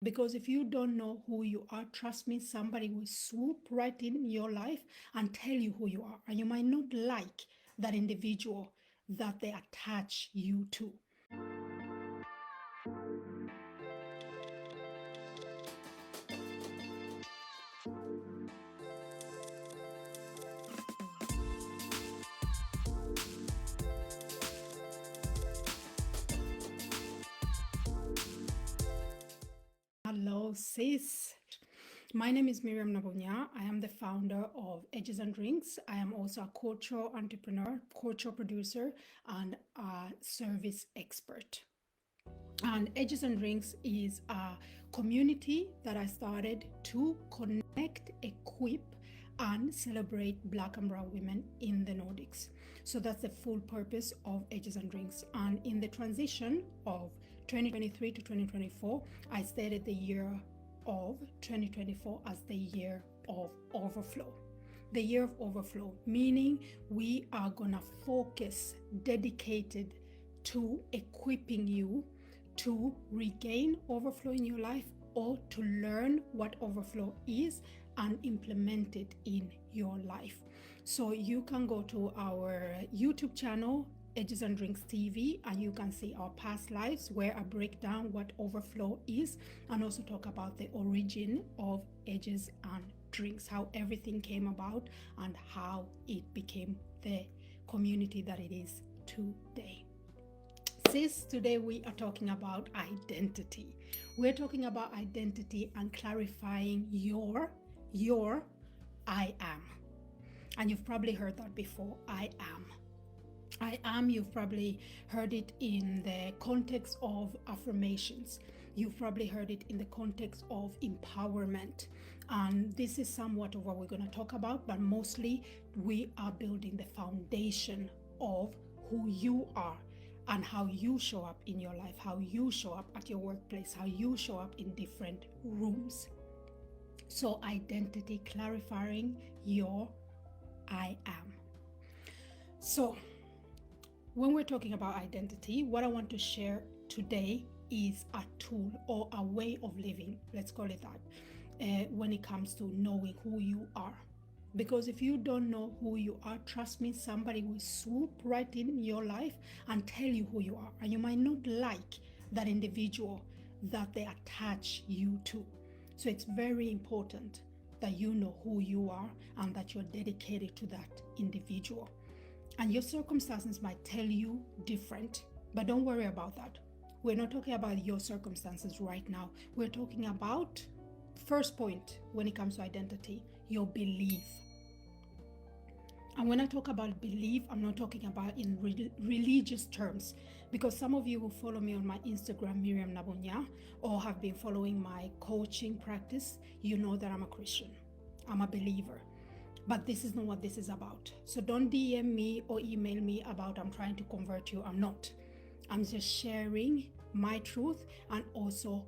Because if you don't know who you are, trust me, somebody will swoop right in your life and tell you who you are. And you might not like that individual that they attach you to. Hello, sis. My name is Miriam. I am the founder of Edges and Drinks. I am also a cultural entrepreneur, cultural producer, and a service expert. And Edges and Drinks is a community that I started to connect, equip, and celebrate Black and Brown women in the Nordics. So that's the full purpose of Edges and Drinks. And in the transition of 2023 to 2024, I stated the year of 2024 as the year of overflow. The year of overflow, meaning we are gonna focus dedicated to equipping you to regain overflow in your life or to learn what overflow is and implement it in your life. So you can go to our YouTube channel, Edges and Drinks TV, and you can see our past lives where I break down what overflow is and also talk about the origin of Edges and Drinks, how everything came about and how it became the community that it is today. Sis, today we are talking about identity. We're talking about identity and clarifying your I am. And you've probably heard that before, I am. I am, you've probably heard it in the context of affirmations. You've probably heard it in the context of empowerment. And this is somewhat of what we're going to talk about, but mostly we are building the foundation of who you are and how you show up in your life, how you show up at your workplace, how you show up in different rooms. So identity, clarifying your I am. So when we're talking about identity, what I want to share today is a tool or a way of living, let's call it that, when it comes to knowing who you are. Because if you don't know who you are, trust me, somebody will swoop right in your life and tell you who you are. And you might not like that individual that they attach you to. So it's very important that you know who you are and that you're dedicated to that individual. And your circumstances might tell you different, but don't worry about that. We're not talking about your circumstances right now. We're talking about, first point when it comes to identity, your belief. And when I talk about belief, I'm not talking about in religious terms, because some of you who follow me on my Instagram, Miriam Nabunya, or have been following my coaching practice, you know that I'm a Christian. I'm a believer. But this is not what this is about. So don't DM me or email me about I'm trying to convert you. I'm not. I'm just sharing my truth and also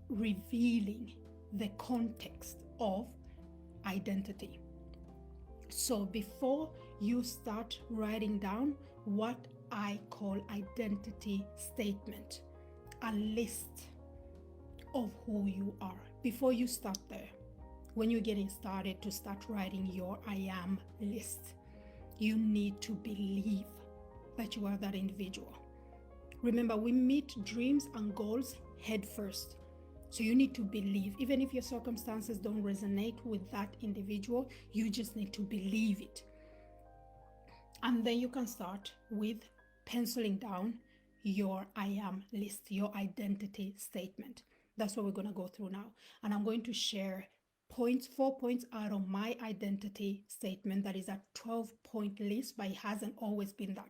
revealing the context of identity. So before you start writing down what I call identity statement, a list of who you are, before you start there, when you're getting started to start writing your I am list, you need to believe that you are that individual. Remember, we meet dreams and goals head first. So you need to believe, even if your circumstances don't resonate with that individual, you just need to believe it. And then you can start with penciling down your I am list, your identity statement. That's what we're going to go through now. And I'm going to share 4 points out of my identity statement. That is a 12-point list, but it hasn't always been that.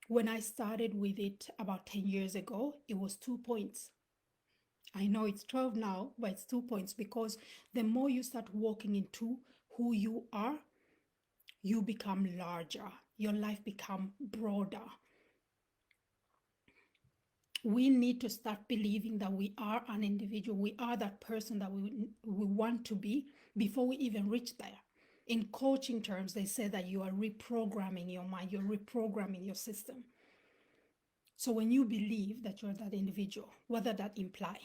When I started with it about 10 years ago, it was 2 points. I know it's 12 now, but it's 2 points, because the more you start walking into who you are, you become larger. Your life becomes broader. We need to start believing that we are an individual. We are that person that we want to be before we even reach there. In coaching terms, they say that you are reprogramming your mind, you're reprogramming your system. So when you believe that you're that individual, what does that imply?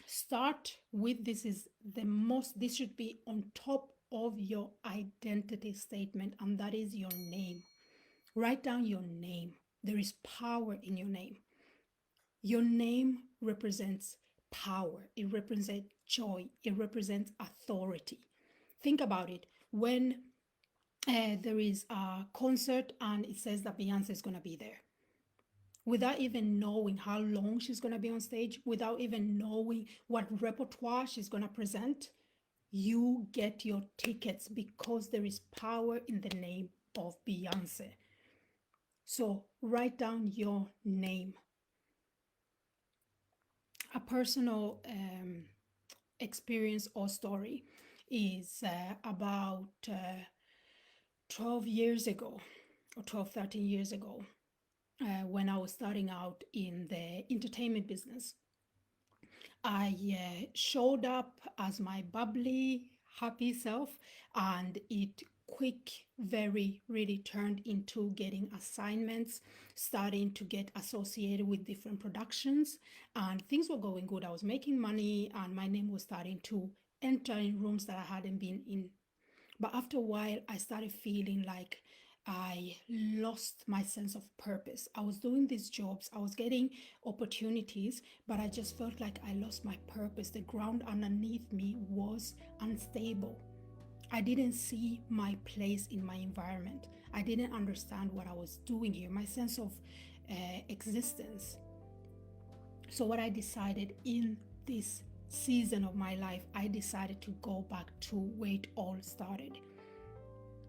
Start with this should be on top of your identity statement, and that is your name. Write down your name. There is power in your name. Your name represents power, it represents joy, it represents authority. Think about it. When there is a concert and it says that Beyonce is going to be there, without even knowing how long she's going to be on stage, without even knowing what repertoire she's going to present, you get your tickets because there is power in the name of Beyonce. So write down your name. A personal experience or story is about 12 years ago, or 12, 13 years ago, when I was starting out in the entertainment business. I showed up as my bubbly, happy self, and it really turned into getting assignments, starting to get associated with different productions, and things were going good. I was making money, and my name was starting to enter in rooms that I hadn't been in. But after a while, I started feeling like I lost my sense of purpose. I was doing these jobs, I was getting opportunities, but I just felt like I lost my purpose. The ground underneath me was unstable. I didn't see my place in my environment. I didn't understand what I was doing here, my sense of existence. So, what I decided in this season of my life, I decided to go back to where it all started.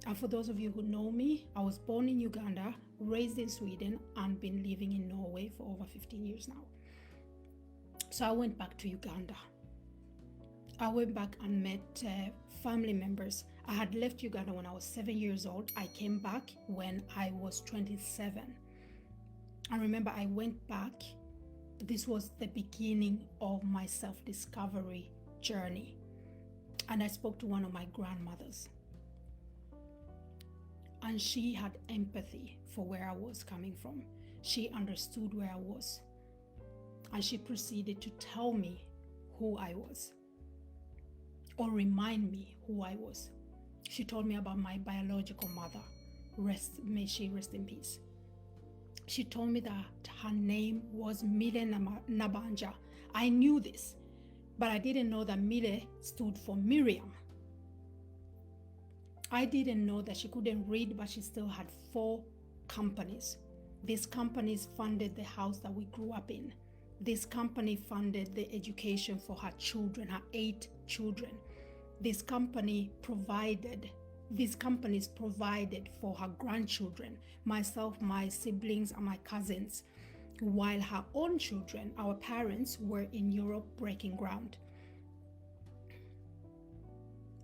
And for those of you who know me, I was born in Uganda, raised in Sweden, and been living in Norway for over 15 years now. So I went back to Uganda. I went back and met family members. I had left Uganda when I was 7 years old. I came back when I was 27. I remember I went back. This was the beginning of my self-discovery journey. And I spoke to one of my grandmothers. And she had empathy for where I was coming from. She understood where I was. And she proceeded to tell me who I was, or remind me who I was. She told me about my biological mother. May she rest in peace. She told me that her name was Mile Nabanja. I knew this, but I didn't know that Mile stood for Miriam. I didn't know that she couldn't read, but she still had 4 companies. These companies funded the house that we grew up in. This company funded the education for her children, her 8 children. These companies provided for her grandchildren, myself, my siblings, and my cousins, while her own children, our parents, were in Europe breaking ground.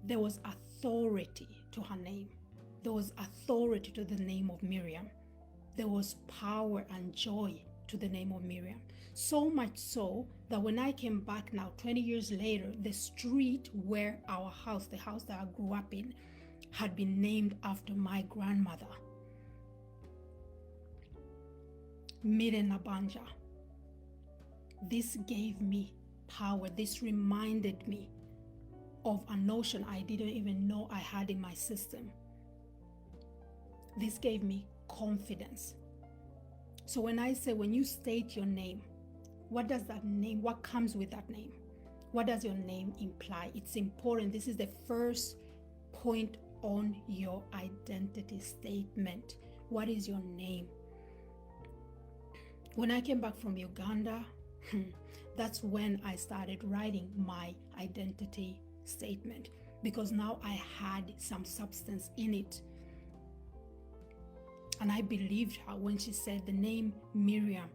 There was authority to her name. There was authority to the name of Miriam. There was power and joy to the name of Miriam. So much so that when I came back now, 20 years later, the street where our house, the house that I grew up in, had been named after my grandmother, Mile Nabanja. This gave me power. This reminded me of a notion I didn't even know I had in my system. This gave me confidence. So when you state your name, what does that name, what comes with that name? What does your name imply? It's important. This is the first point on your identity statement. What is your name? When I came back from Uganda, that's when I started writing my identity statement, because now I had some substance in it. And I believed her when she said the name Miriam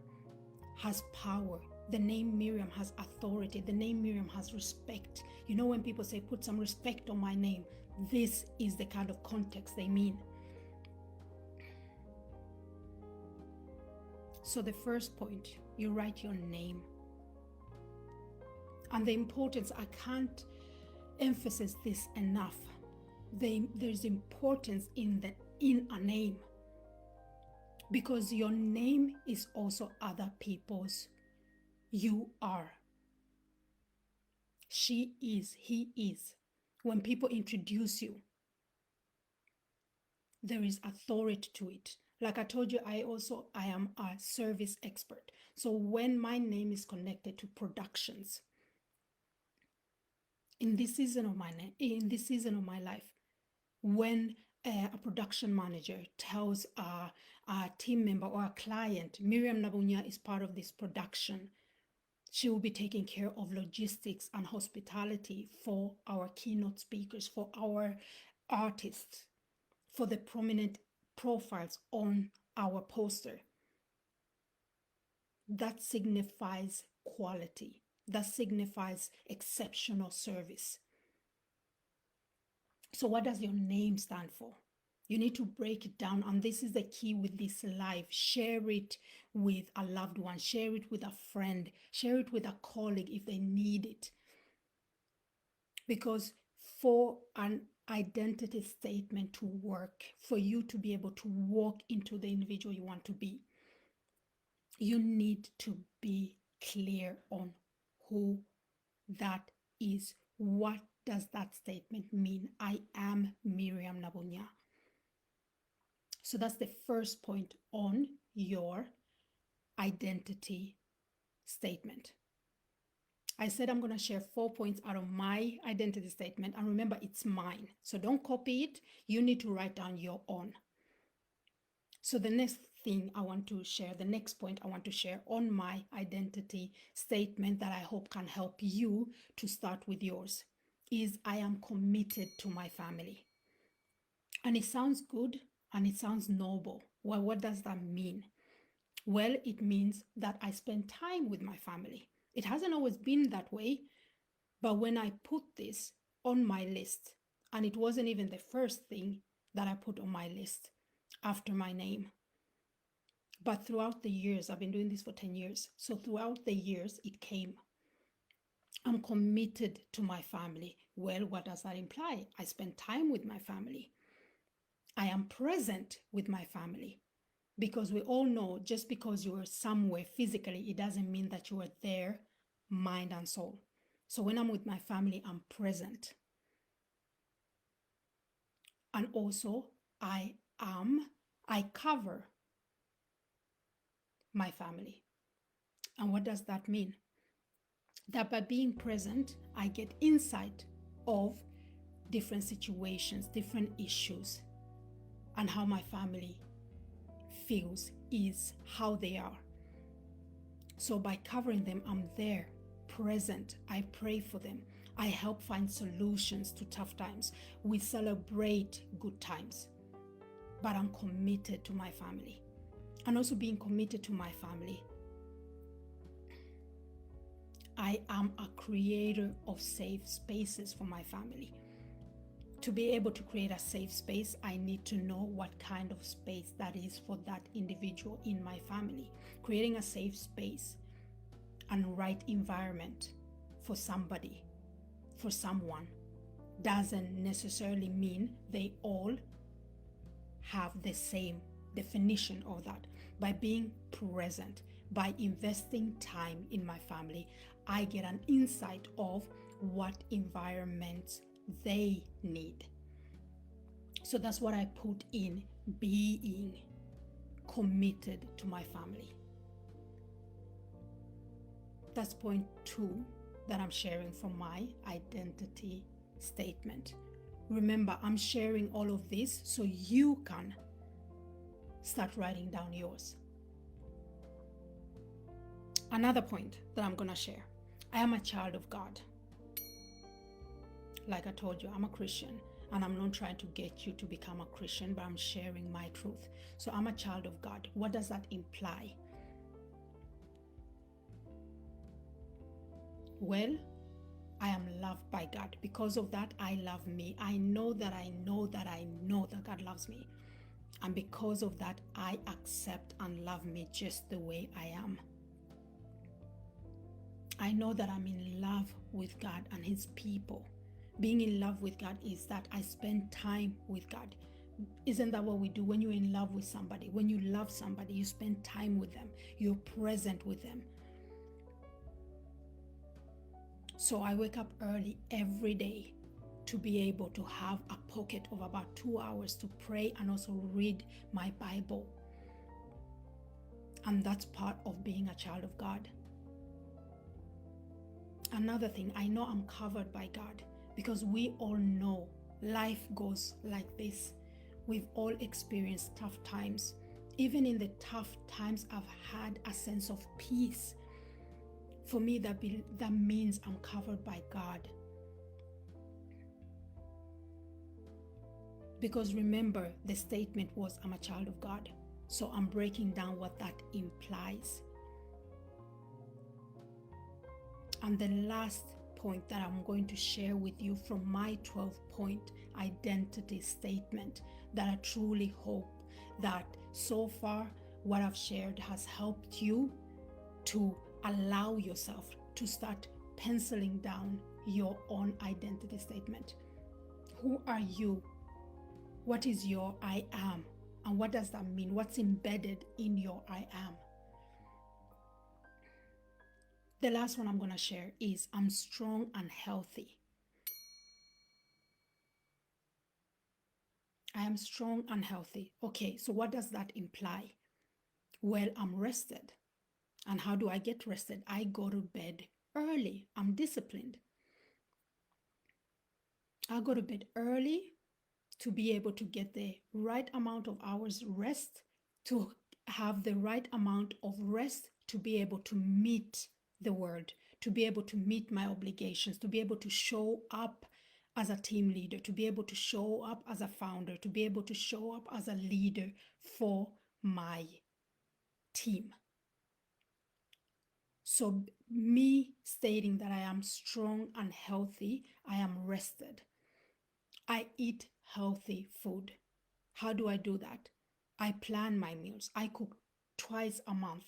has power. The name Miriam has authority. The name Miriam has respect. You know, when people say, put some respect on my name, this is the kind of context they mean. So the first point, you write your name. And the importance, I can't emphasize this enough. There's importance in a name. Because your name is also other people's. You are. She is, he is. When people introduce you, there is authority to it. Like I told you, I am a service expert. So when my name is connected to productions, in this season of my life, when a production manager tells a team member or a client, Miriam Nabunya is part of this production, she will be taking care of logistics and hospitality for our keynote speakers, for our artists, for the prominent profiles on our poster. That signifies quality. That signifies exceptional service. So what does your name stand for? You need to break it down. And this is the key with this live. Share it with a loved one. Share it with a friend. Share it with a colleague if they need it. Because for an identity statement to work, for you to be able to walk into the individual you want to be, you need to be clear on who that is. What does that statement mean? I am Miriam Nabunya. So that's the first point on your identity statement. I said I'm going to share 4 points out of my identity statement. And remember, it's mine. So don't copy it. You need to write down your own. So the next thing I want to share, the next point I want to share on my identity statement that I hope can help you to start with yours is I am committed to my family. And it sounds good and it sounds noble. Well, what does that mean? Well, it means that I spend time with my family. It hasn't always been that way, but when I put this on my list, and it wasn't even the first thing that I put on my list after my name, but throughout the years, I've been doing this for 10 years. So throughout the years, it came. I'm committed to my family. Well, what does that imply? I spend time with my family. I am present with my family. Because we all know just because you are somewhere physically, it doesn't mean that you are there, mind and soul. So when I'm with my family, I'm present. And also, I cover my family. And what does that mean? That by being present, I get insight of different situations, different issues, and how my family feels, is, how they are. So by covering them, I'm there, present. I pray for them. I help find solutions to tough times. We celebrate good times. But I'm committed to my family. And also being committed to my family, I am a creator of safe spaces for my family. To be able to create a safe space, I need to know what kind of space that is for that individual in my family. Creating a safe space and right environment for somebody, for someone, doesn't necessarily mean they all have the same definition of that. By being present, by investing time in my family, I get an insight of what environments they need. So that's what I put in being committed to my family. That's point 2 that I'm sharing from my identity statement. Remember, I'm sharing all of this so you can start writing down yours. Another point that I'm going to share. I am a child of God. Like I told you, I'm a Christian, and I'm not trying to get you to become a Christian, but I'm sharing my truth. So I'm a child of God. What does that imply? Well, I am loved by God. Because of that, I love me. I know that God loves me. And because of that, I accept and love me just the way I am. I know that I'm in love with God and His people. Being in love with God is that I spend time with God. Isn't that what we do when you're in love with somebody? When you love somebody, you spend time with them, you're present with them. So I wake up early every day to be able to have a pocket of about 2 hours to pray and also read my Bible. And that's part of being a child of God. Another thing, I know I'm covered by God because we all know life goes like this. We've all experienced tough times. Even in the tough times, I've had a sense of peace. For me, that means I'm covered by God. Because remember, the statement was, I'm a child of God. So I'm breaking down what that implies. And the last point that I'm going to share with you from my 12-point identity statement, that I truly hope that so far what I've shared has helped you to allow yourself to start penciling down your own identity statement. Who are you? What is your I am? And what does that mean? What's embedded in your I am? The last one I'm going to share is I'm strong and healthy. I am strong and healthy. Okay, so what does that imply? Well, I'm rested. And how do I get rested? I go to bed early. I'm disciplined. I go to bed early to be able to get the right amount of hours rest, to have the right amount of rest to be able to meet the word, to be able to meet my obligations, to be able to show up as a team leader, to be able to show up as a founder, to be able to show up as a leader for my team. So me stating that I am strong and healthy, I am rested. I eat healthy food. How do I do that? I plan my meals. I cook twice a month.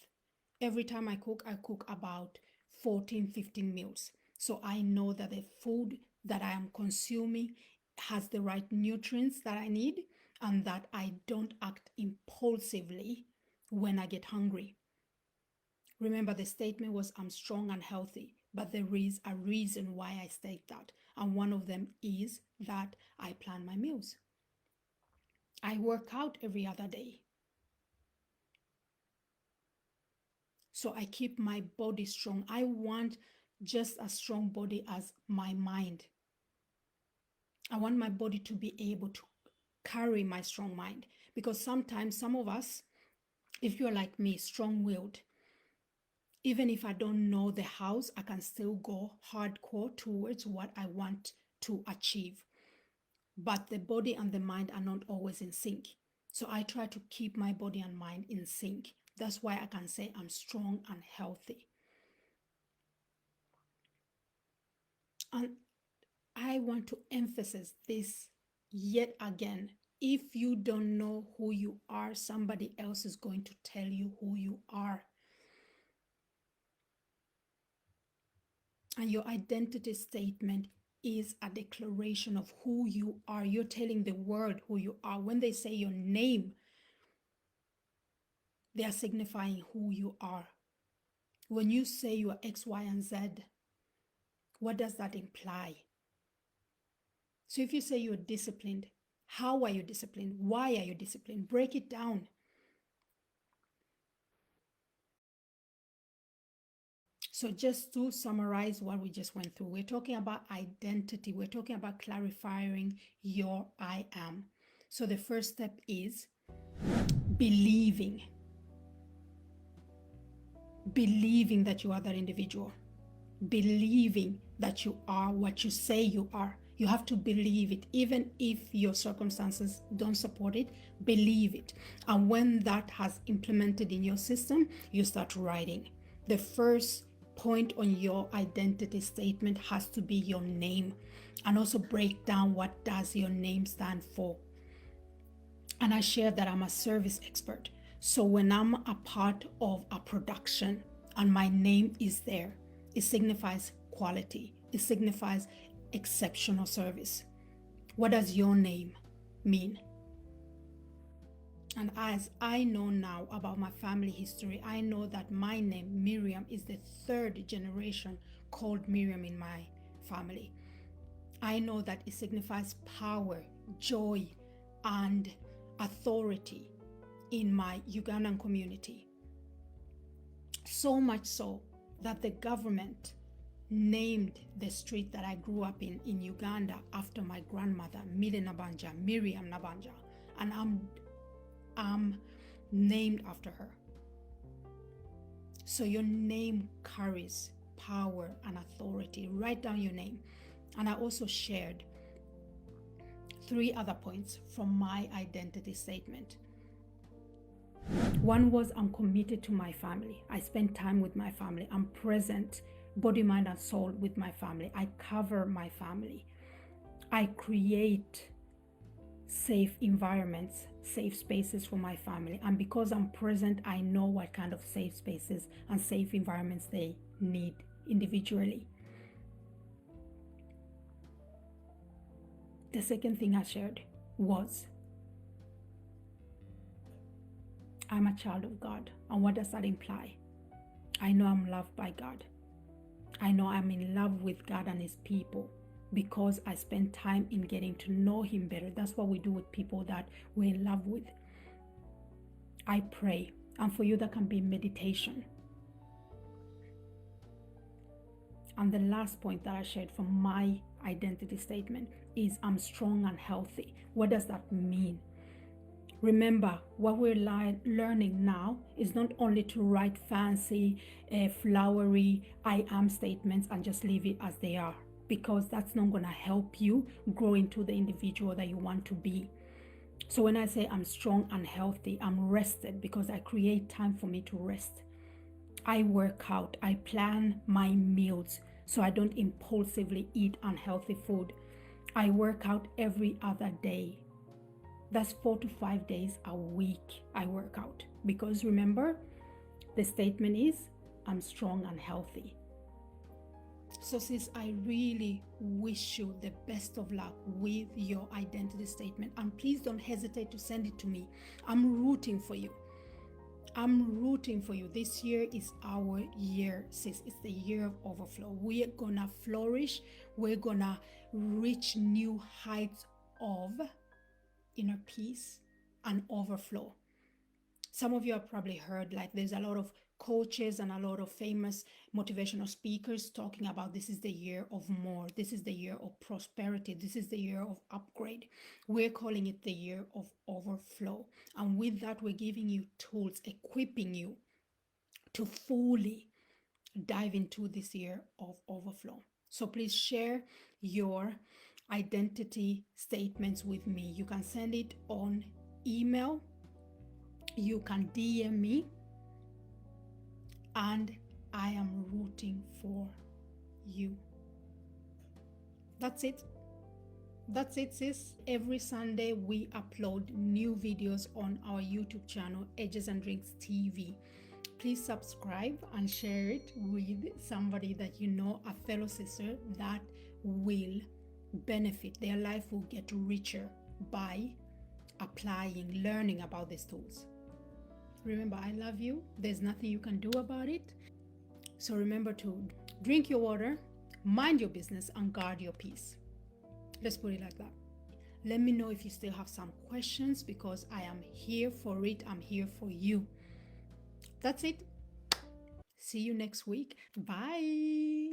Every time I cook about 14-15 meals. So I know that the food that I am consuming has the right nutrients that I need and that I don't act impulsively when I get hungry. Remember, the statement was I'm strong and healthy, but there is a reason why I state that. And one of them is that I plan my meals. I work out every other day. So I keep my body strong. I want just a strong body as my mind. I want my body to be able to carry my strong mind. Because sometimes some of us, if you're like me, strong-willed, even if I don't know the house, I can still go hardcore towards what I want to achieve. But the body and the mind are not always in sync. So I try to keep my body and mind in sync. That's why I can say I'm strong and healthy. And I want to emphasize this yet again. If you don't know who you are, somebody else is going to tell you who you are. And your identity statement is a declaration of who you are. You're telling the world who you are. When they say your name, they are signifying who you are. When you say you are X, Y, and Z, what does that imply? So if you say you're disciplined, how are you disciplined? Why are you disciplined? Break it down. So just to summarize what we just went through, we're talking about identity. We're talking about clarifying your I am. So the first step is believing that you are that individual, believing that you are what you say you are. You have to believe it, even if your circumstances don't support it. Believe it. And when that has implemented in your system, you start writing. The first point on your identity statement has to be your name, and also break down what does your name stand for. And I share that I'm a service expert. So when I'm a part of a production and my name is there, it signifies quality. It signifies exceptional service. What does your name mean? And as I know now about my family history, I know that my name, Miriam, is the third generation called Miriam in my family. I know that it signifies power, joy, and authority in my Ugandan community. So much so that the government named the street that I grew up in Uganda after my grandmother, Miriam Nabanja, and I'm named after her. So your name carries power and authority. Write down your name. And I also shared 3 other points from my identity statement. One was I'm committed to my family. I spend time with my family. I'm present, body, mind, and soul with my family. I cover my family. I create safe environments, safe spaces for my family. And because I'm present, I know what kind of safe spaces and safe environments they need individually. The second thing I shared was I'm a child of God. And what does that imply? I know I'm loved by God. I know I'm in love with God and His people because I spend time in getting to know Him better. That's what we do with people that we're in love with. I pray. And for you, that can be meditation. And the last point that I shared from my identity statement is I'm strong and healthy. What does that mean? Remember, what we're learning now is not only to write fancy, flowery I am statements and just leave it as they are, because that's not going to help you grow into the individual that you want to be. So when I say I'm strong and healthy, I'm rested because I create time for me to rest. I work out, I plan my meals so I don't impulsively eat unhealthy food. I work out every other day. That's 4 to 5 days a week I work out. Because remember, the statement is, I'm strong and healthy. So sis, I really wish you the best of luck with your identity statement. And please don't hesitate to send it to me. I'm rooting for you. I'm rooting for you. This year is our year, sis. It's the year of overflow. We're gonna flourish. We're gonna reach new heights of inner peace and overflow. Some of you have probably heard like there's a lot of coaches and a lot of famous motivational speakers talking about this is the year of more. This is the year of prosperity. This is the year of upgrade. We're calling it the year of overflow. And with that, we're giving you tools, equipping you to fully dive into this year of overflow. So please share your identity statements with me. You can send it on email, you can DM me, and I am rooting for you. That's it. That's it, sis. Every Sunday we upload new videos on our YouTube channel, Edges and Drinks TV. Please subscribe and share it with somebody that you know, a fellow sister that will benefit. Their life will get richer by applying, learning about these tools. Remember, I love you. There's nothing you can do about it. So remember to drink your water, mind your business, and guard your peace. Let's put it like that. Let me know if you still have some questions because I am here for it. I'm here for you. That's it. See you next week. Bye.